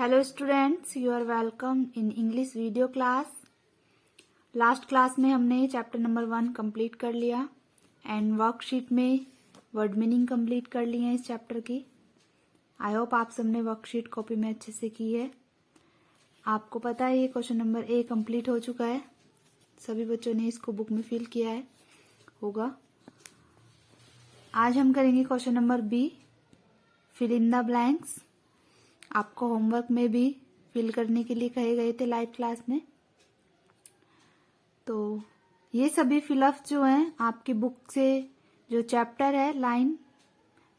Hello students, you are welcome in English video class. Last class में हमने chapter number 1 complete कर लिया and worksheet में word meaning complete कर ली है इस चैप्टर की। आई होप आप सबने वर्कशीट कॉपी में अच्छे से की है। आपको पता है ये क्वेश्चन नंबर ए कंप्लीट हो चुका है, सभी बच्चों ने इसको बुक में फिल किया है होगा। आज हम करेंगे question number B, fill in the blanks. आपको होमवर्क में भी फिल करने के लिए कहे गए थे लाइव क्लास में। तो ये सभी फिलअप जो हैं आपकी बुक से, जो चैप्टर है लाइन,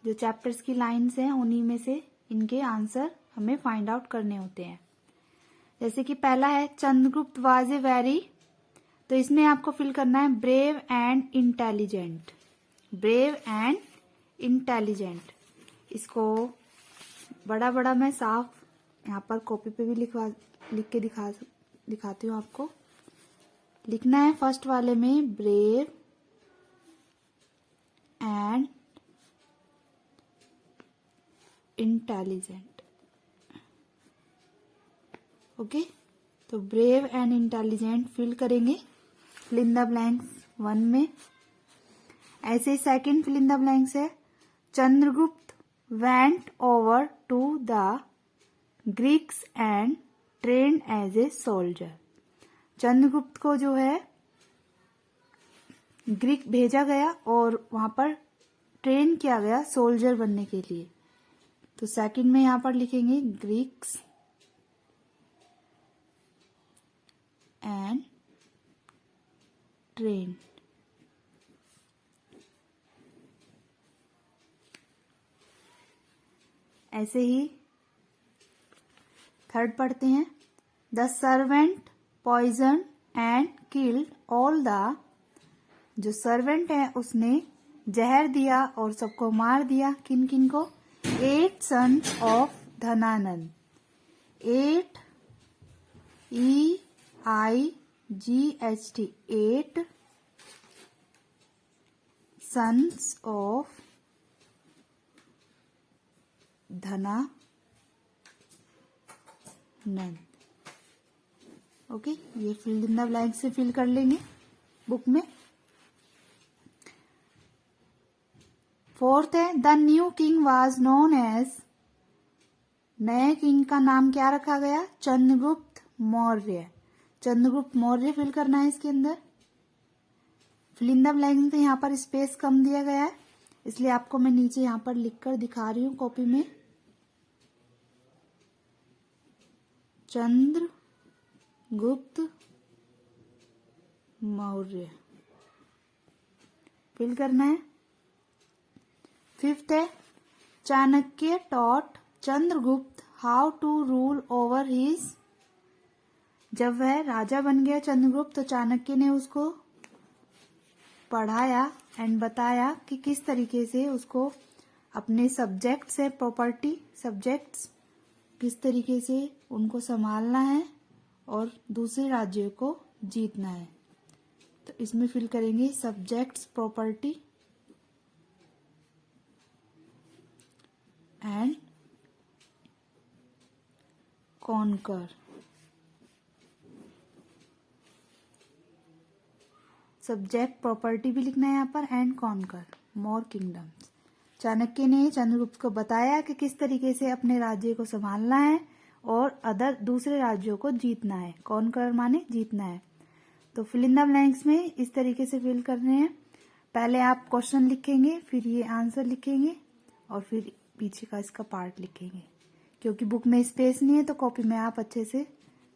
जो चैप्टर्स की लाइन्स हैं उन्हीं में से इनके आंसर हमें फाइंड आउट करने होते हैं। जैसे कि पहला है चंद्रगुप्त वाज ए वेरी, तो इसमें आपको फिल करना है brave and intelligent. Brave and intelligent, इसको बड़ा बड़ा मैं साफ यहाँ पर कॉपी पे भी लिख के दिखाती हूँ आपको। लिखना है फर्स्ट वाले में ब्रेव एंड इंटेलिजेंट। ओके, तो ब्रेव एंड इंटेलिजेंट फिल करेंगे फिल इन द ब्लैंक्स 1 में। ऐसे ही second fill in the blanks है Chandragupta went over to the Greeks and trained as a soldier। Chandragupta को जो है ग्रीक भेजा गया और वहां पर ट्रेन किया गया सोल्जर बनने के लिए। तो सेकंड में यहां पर लिखेंगे ग्रीक्स एंड ट्रेन। ऐसे ही थर्ड पढ़ते हैं the servant poison and killed all the, जो सर्वेंट है उसने जहर दिया और सबको मार दिया। किन किन को? 8 sons of Dhananand. 8 EIGHT 8 sons of Dhananand. Okay, ये फिल इन द ब्लैंक से फिल कर लेंगे बुक में। फोर्थ है the new king was known as, नए किंग का नाम क्या रखा गया? चंद्रगुप्त मौर्य। चंद्रगुप्त मौर्य फिल करना है इसके अंदर। फिल इन द ब्लैंक में यहाँ पर स्पेस कम दिया गया है, इसलिए आपको मैं नीचे यहाँ पर लिखकर दिखा रही हूँ कॉपी में। चंद्रगुप्त मौर्य फिल करना है। फिफ्थ है Chanakya taught Chandragupta how to rule over his, जब वह राजा बन गया चंद्रगुप्त तो चाणक्य ने उसको पढ़ाया एंड बताया कि किस तरीके से उसको अपने सब्जेक्ट्स है, प्रॉपर्टी सब्जेक्ट्स, किस तरीके से उनको संभालना है और दूसरे राज्यों को जीतना है। तो इसमें फिल करेंगे subjects, property and conquer. Subject property भी लिखना है यहाँ पर and conquer more kingdoms. Chanakya ने चंद्रगुप्त को बताया कि किस तरीके से अपने राज्य को संभालना है और दूसरे राज्यों को जीतना है। कॉन्कर माने जीतना है। तो फिल इन द ब्लैंक्स में इस तरीके से फिल करने हैं। पहले आप क्वेश्चन लिखेंगे, फिर ये आंसर लिखेंगे और फिर पीछे का इसका पार्ट लिखेंगे। क्योंकि बुक में स्पेस नहीं है तो कॉपी में आप अच्छे से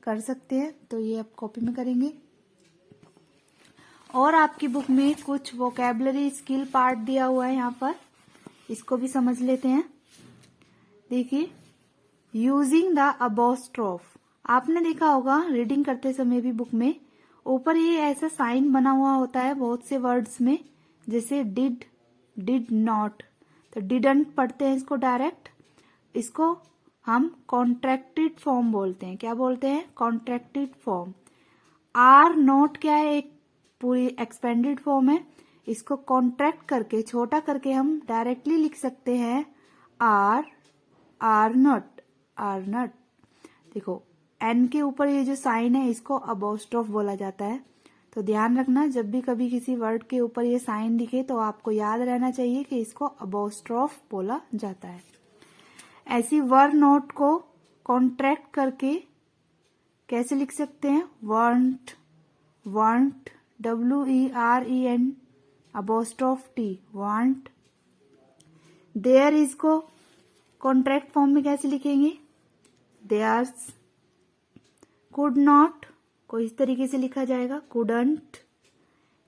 कर सकते हैं, तो ये आप कॉपी में करेंगे। और आपकी बुक में कुछ वोकैबुलरी स्किल पार्ट दिया हुआ है यहाँ पर, इसको भी समझ लेते हैं। देखिए, यूजिंग द अपोस्ट्रोफ, आपने देखा होगा रीडिंग करते समय भी बुक में ऊपर ये ऐसा साइन बना हुआ होता है बहुत से वर्ड्स में, जैसे डिड, डिड नॉट, तो डिडंट पढ़ते हैं इसको डायरेक्ट। इसको हम कॉन्ट्रैक्टेड फॉर्म बोलते हैं। क्या बोलते हैं? Contracted form. आर नॉट क्या है? एक पूरी एक्सपेंडेड फॉर्म है। इसको कॉन्ट्रैक्ट करके, छोटा करके हम डायरेक्टली लिख सकते हैं आर नॉट, आर नॉट। देखो एन के ऊपर ये जो साइन है इसको अपोस्ट्रोफ बोला जाता है। तो ध्यान रखना, जब भी कभी किसी वर्ड के ऊपर ये साइन दिखे तो आपको याद रहना चाहिए कि इसको अपोस्ट्रोफ बोला जाता है। ऐसी वर्ड नोट को कॉन्ट्रैक्ट करके कैसे लिख सकते हैं? Weren't, weren't, WEREN apostrophe T, weren't. There is को कॉन्ट्रैक्ट फॉर्म में कैसे लिखेंगे? देयर्स। कुड नॉट को इस तरीके से लिखा जाएगा, couldn't.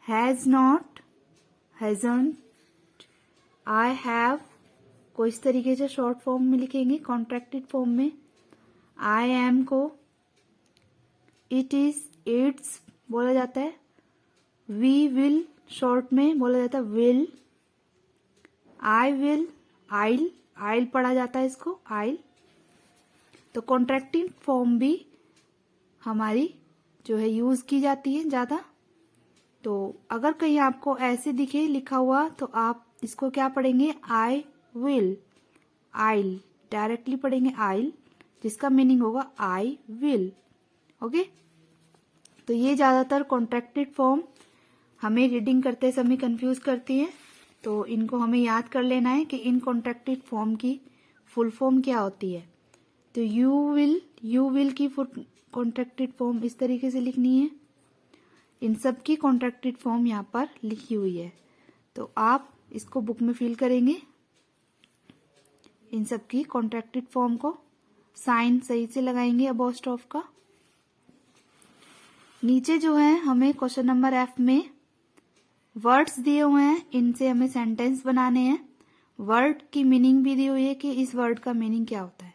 Has not, hasn't. I have को इस तरीके से शॉर्ट फॉर्म में लिखेंगे, कॉन्ट्रैक्टेड फॉर्म में। आई एम को इट इज, इट्स बोला जाता है। वी विल शॉर्ट में बोला जाता है विल। आई विल, आइल, आइल पढ़ा जाता है इसको, आइल। तो कॉन्ट्रैक्टिंग फॉर्म भी हमारी जो है यूज की जाती है ज्यादा। तो अगर कहीं आपको ऐसे दिखे लिखा हुआ तो आप इसको क्या पढ़ेंगे? आई विल, आइल, डायरेक्टली पढ़ेंगे आइल, जिसका मीनिंग होगा आई विल। ओके, तो ये ज्यादातर कॉन्ट्रैक्टेड फॉर्म हमें रीडिंग करते समय कंफ्यूज करती है। तो इनको हमें याद कर लेना है कि इन कॉन्ट्रैक्टेड फॉर्म की फुल फॉर्म क्या होती है। तो यू विल की कॉन्ट्रैक्टेड फॉर्म इस तरीके से लिखनी है। इन सब की कॉन्ट्रैक्टेड फॉर्म यहाँ पर लिखी हुई है, तो आप इसको बुक में फिल करेंगे। इन सब की कॉन्ट्रैक्टेड फॉर्म को साइन सही से लगाएंगे अपोस्ट्रोफ का। नीचे जो है हमें क्वेश्चन नंबर F में वर्ड्स दिए हुए हैं, इनसे हमें सेंटेंस बनाने हैं। वर्ड की मीनिंग भी दी हुई है कि इस वर्ड का मीनिंग क्या होता है।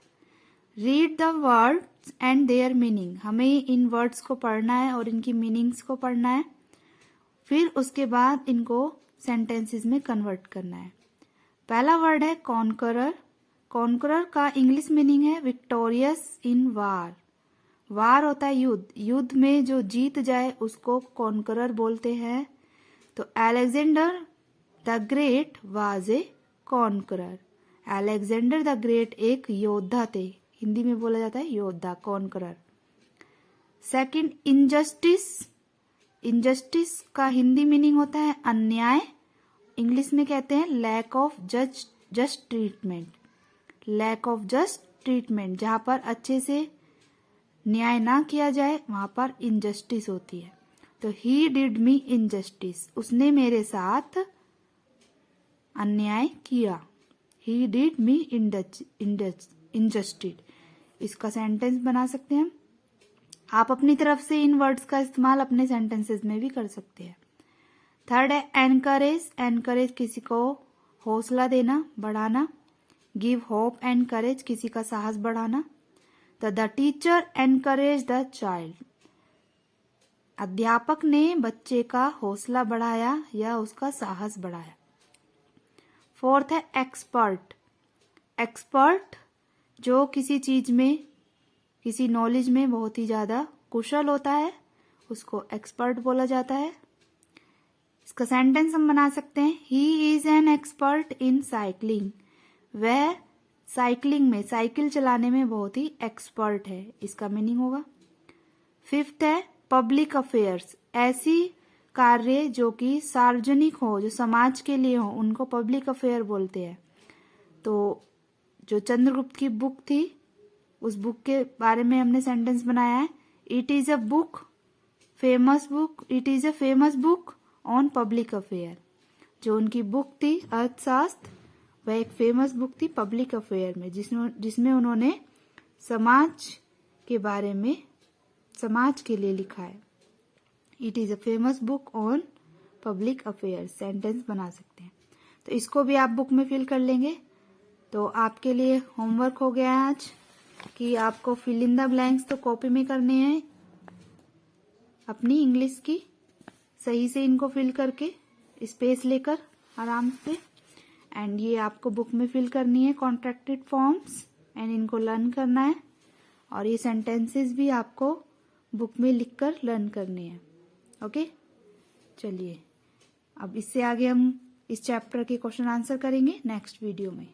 Read the words and there meaning, हमें इन वर्ड्स को पढ़ना है और इनकी मीनिंग्स को पढ़ना है। फिर उसके बाद इनको सेंटेंसेस में कन्वर्ट करना है। पहला वर्ड है कॉन्करर। कॉन्करर का इंग्लिश मीनिंग है विक्टोरियस इन वार। वार होता है युद्ध, युद्ध में जो जीत जाए उसको कॉन्करर बोलते हैं। तो Alexander the great was a conqueror. Alexander the great एक योद्धा थे, हिंदी में बोला जाता है योद्धा, कॉन्करर। Second injustice. इनजस्टिस का हिंदी मीनिंग होता है अन्याय, इंग्लिश में कहते हैं lack of just treatment. Lack of just treatment, जहां पर अच्छे से न्याय ना किया जाए वहां पर इनजस्टिस होती है। तो ही डिड मी इनजस्टिस, उसने मेरे साथ अन्याय किया। ही डिड मी इनजस्टिस, इसका सेंटेंस बना सकते हैं। आप अपनी तरफ से इन वर्ड्स का इस्तेमाल अपने सेंटेंसेस में भी कर सकते हैं। थर्ड है एनकरेज। एनकरेज किसी को हौसला देना, बढ़ाना। गिव होप एंड करेज, किसी का साहस बढ़ाना। तो the teacher encourage the child, अध्यापक ने बच्चे का हौसला बढ़ाया या उसका साहस बढ़ाया। फोर्थ है एक्सपर्ट। एक्सपर्ट जो किसी चीज में, किसी नॉलेज में बहुत ही ज्यादा कुशल होता है उसको एक्सपर्ट बोला जाता है। इसका सेंटेंस हम बना सकते हैं, he is an expert in cycling, वह साइकिलिंग में, साइकिल चलाने में बहुत ही एक्सपर्ट है, इसका मीनिंग होगा। फिफ्थ है पब्लिक अफेयर्स, ऐसी कार्य जो कि सार्वजनिक हो, जो समाज के लिए हो, उनको पब्लिक अफेयर बोलते हैं। तो जो चंद्रगुप्त की बुक थी उस बुक के बारे में हमने सेंटेंस बनाया है, it is a book famous book, it is a famous book on public affair. जो उनकी बुक थी अर्थशास्त्र, वह एक फेमस बुक थी पब्लिक अफेयर में, जिसमें उन्होंने समाज के बारे में, समाज के लिए लिखा है। It is a famous book on public affair, sentence बना सकते हैं। तो इसको भी आप बुक में फिल कर लेंगे। तो आपके लिए होमवर्क हो गया है आज कि आपको फिल इन द ब्लैंक्स तो कॉपी में करने हैं अपनी इंग्लिश की, सही से इनको फिल करके स्पेस लेकर आराम से। एंड ये आपको बुक में फिल करनी है कॉन्ट्रैक्टेड फॉर्म्स, एंड इनको लर्न करना है। और ये सेंटेंसेस भी आपको बुक में लिखकर लर्न करने हैं। ओके, चलिए अब इससे आगे हम इस चैप्टर के क्वेश्चन आंसर करेंगे नेक्स्ट वीडियो में।